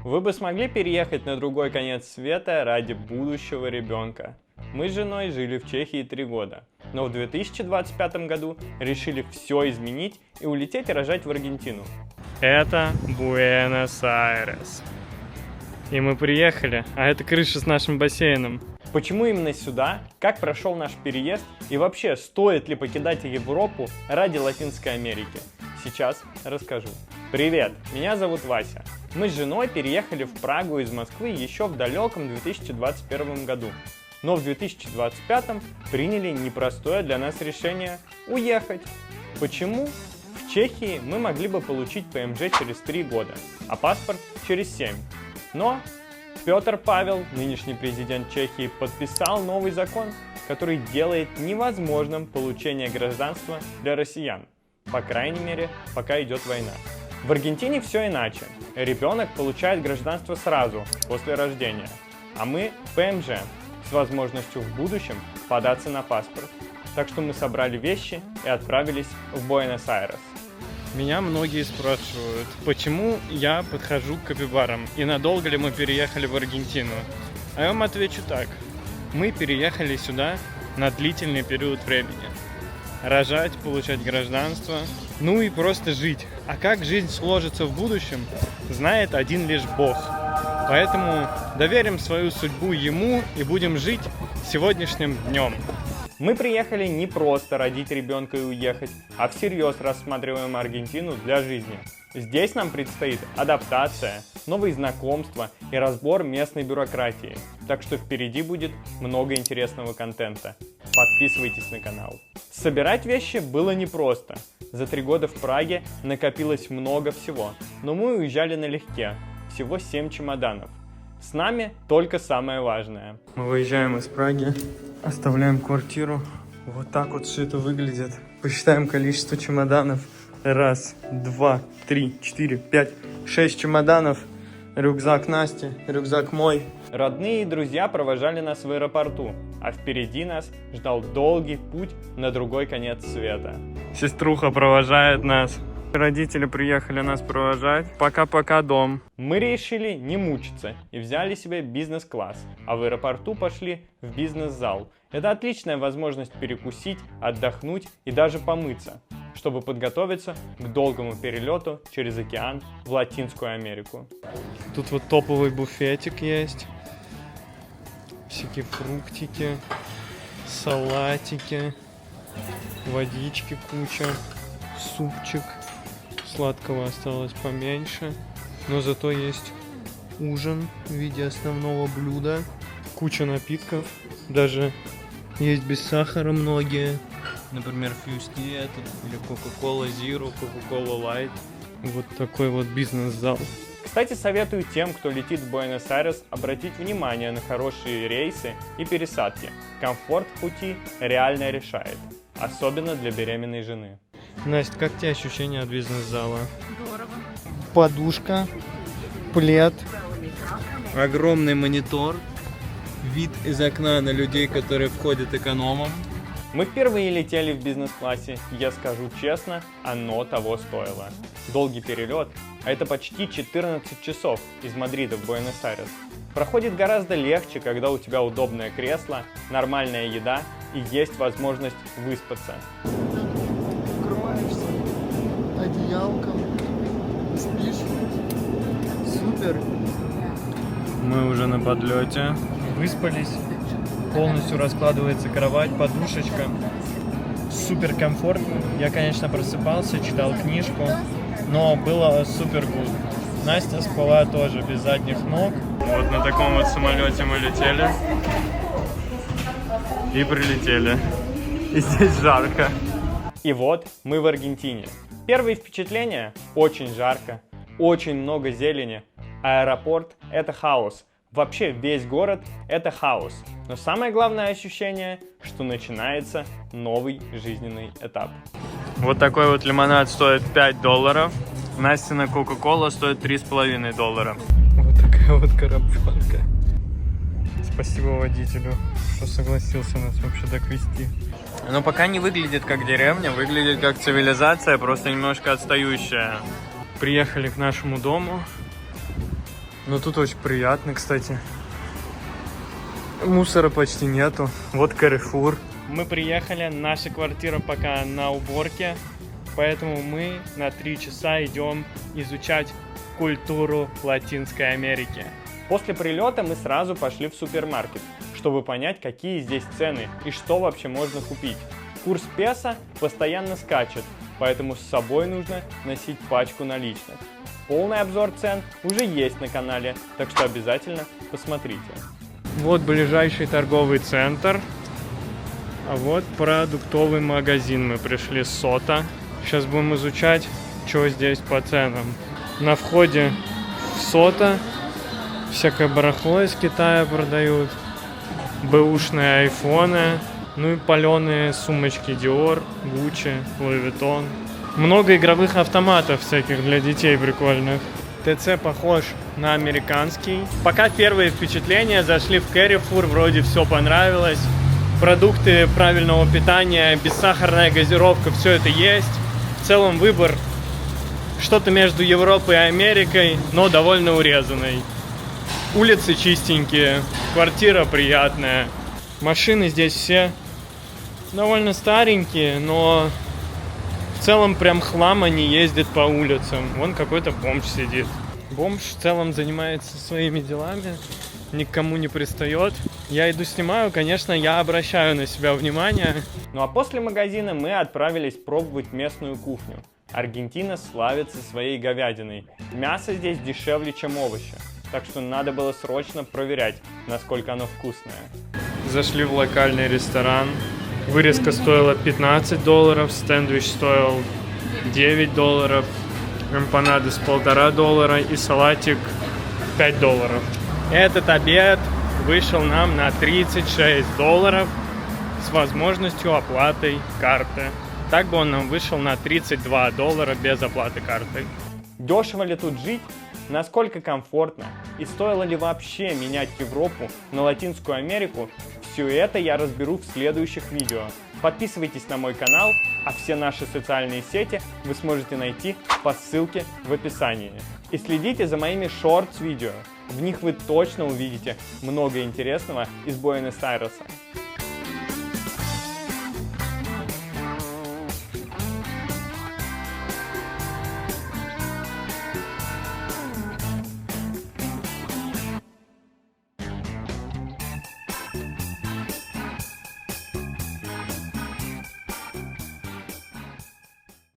Вы бы смогли переехать на другой конец света ради будущего ребенка? Мы с женой жили в Чехии 3 года, но в 2025 году решили все изменить и улететь рожать в Аргентину. Это Буэнос-Айрес. И мы приехали, а это крыша с нашим бассейном. Почему именно сюда? Как прошел наш переезд? И вообще, стоит ли покидать Европу ради Латинской Америки? Сейчас расскажу. Привет, меня зовут Вася. Мы с женой переехали в Прагу из Москвы еще в далеком 2021 году. Но в 2025 приняли непростое для нас решение уехать. Почему? В Чехии мы могли бы получить ПМЖ через 3 года, а паспорт через 7. Но Петр Павел, нынешний президент Чехии, подписал новый закон, который делает невозможным получение гражданства для россиян. По крайней мере, пока идет война. В Аргентине все иначе. Ребенок получает гражданство сразу, после рождения. А мы ПМЖ, с возможностью в будущем податься на паспорт. Так что мы собрали вещи и отправились в Буэнос-Айрес. Меня многие спрашивают, почему я подхожу к капибарам и надолго ли мы переехали в Аргентину. А я вам отвечу так. Мы переехали сюда на длительный период времени. Рожать, получать гражданство, ну и просто жить. А как жизнь сложится в будущем, знает один лишь Бог. Поэтому доверим свою судьбу Ему и будем жить сегодняшним днем. Мы приехали не просто родить ребенка и уехать, а всерьез рассматриваем Аргентину для жизни. Здесь нам предстоит адаптация, новые знакомства и разбор местной бюрократии. Так что впереди будет много интересного контента. Подписывайтесь на канал. Собирать вещи было непросто. За 3 года в Праге накопилось много всего, но мы уезжали налегке. Всего 7 чемоданов. С нами только самое важное. Мы выезжаем из Праги, оставляем квартиру. Вот так вот все это выглядит. Посчитаем количество чемоданов. 1, 2, 3, 4, 5, 6 чемоданов. Рюкзак Насти, рюкзак мой. Родные и друзья провожали нас в аэропорту, а впереди нас ждал долгий путь на другой конец света. Сеструха провожает нас. Родители приехали нас провожать. Пока-пока, дом. Мы решили не мучиться и взяли себе бизнес-класс, а в аэропорту пошли в бизнес-зал. Это отличная возможность перекусить, отдохнуть и даже помыться, чтобы подготовиться к долгому перелету через океан в Латинскую Америку. Тут вот топовый буфетик есть. Всякие фруктики, салатики, водички куча, супчик. Сладкого осталось поменьше, но зато есть ужин в виде основного блюда. Куча напитков, даже есть без сахара многие. Например, фьюсти этот, или Coca-Cola Zero, Coca-Cola Light. Вот такой вот бизнес-зал. Кстати, советую тем, кто летит в Буэнос-Айрес, обратить внимание на хорошие рейсы и пересадки. Комфорт в пути реально решает, особенно для беременной жены. Настя, как тебе ощущения от бизнес-зала? Здорово. Подушка, плед, огромный монитор, вид из окна на людей, которые входят экономом. Мы впервые летели в бизнес-классе, я скажу честно, оно того стоило. Долгий перелет, а это почти 14 часов из Мадрида в Буэнос-Айрес, проходит гораздо легче, когда у тебя удобное кресло, нормальная еда и есть возможность выспаться. Укрываешься одеялком, спишь. Супер. Мы уже на подлете. Выспались. Полностью раскладывается кровать, подушечка. Супер комфортно. Я, конечно, просыпался, читал книжку, но было супер гуд. Настя спала тоже без задних ног. Вот на таком вот самолете мы летели. И прилетели. И здесь жарко. И вот мы в Аргентине. Первые впечатления – очень жарко, очень много зелени. Аэропорт – это хаос. Вообще весь город – это хаос. Но самое главное ощущение, что начинается новый жизненный этап. Вот такой вот лимонад стоит $5. Настина Coca-Cola стоит $3,5. Вот такая вот коробчонка. Спасибо водителю, что согласился нас вообще так везти. Но пока не выглядит как деревня, выглядит как цивилизация, просто немножко отстающая. Приехали к нашему дому. Но тут очень приятно, кстати. Мусора почти нету. Вот Carrefour. Мы приехали, наша квартира пока на уборке, поэтому мы на 3 часа идем изучать культуру Латинской Америки. После прилета мы сразу пошли в супермаркет, чтобы понять, какие здесь цены и что вообще можно купить. Курс песо постоянно скачет, поэтому с собой нужно носить пачку наличных. Полный обзор цен уже есть на канале, так что обязательно посмотрите. Вот ближайший торговый центр, а вот продуктовый магазин. Мы пришли с Сота. Сейчас будем изучать, что здесь по ценам. На входе в Сота всякое барахло из Китая продают, бэушные айфоны, ну и паленые сумочки Dior, Gucci, Louis Vuitton. Много игровых автоматов всяких для детей прикольных. ТЦ похож на американский. Пока первые впечатления, зашли в Carrefour, вроде все понравилось. Продукты правильного питания, бессахарная газировка, все это есть. В целом выбор что-то между Европой и Америкой, но довольно урезанный. Улицы чистенькие, квартира приятная. Машины здесь все довольно старенькие, но в целом прям хлам они ездят по улицам. Вон какой-то бомж сидит. Бомж в целом занимается своими делами, никому не пристает. Я иду снимаю, конечно, я обращаю на себя внимание. Ну а после магазина мы отправились пробовать местную кухню. Аргентина славится своей говядиной. Мясо здесь дешевле, чем овощи. Так что надо было срочно проверять, насколько оно вкусное. Зашли в локальный ресторан. Вырезка стоила $15, сэндвич стоил $9, эмпанадос $1,5 и салатик $5. Этот обед вышел нам на $36 с возможностью оплаты карты. Так бы он нам вышел на $32 без оплаты картой. Дешево ли тут жить? Насколько комфортно? И стоило ли вообще менять Европу на Латинскую Америку? Все это я разберу в следующих видео. Подписывайтесь на мой канал, а все наши социальные сети вы сможете найти по ссылке в описании. И следите за моими шортс-видео. В них вы точно увидите много интересного из Буэнос-Айреса.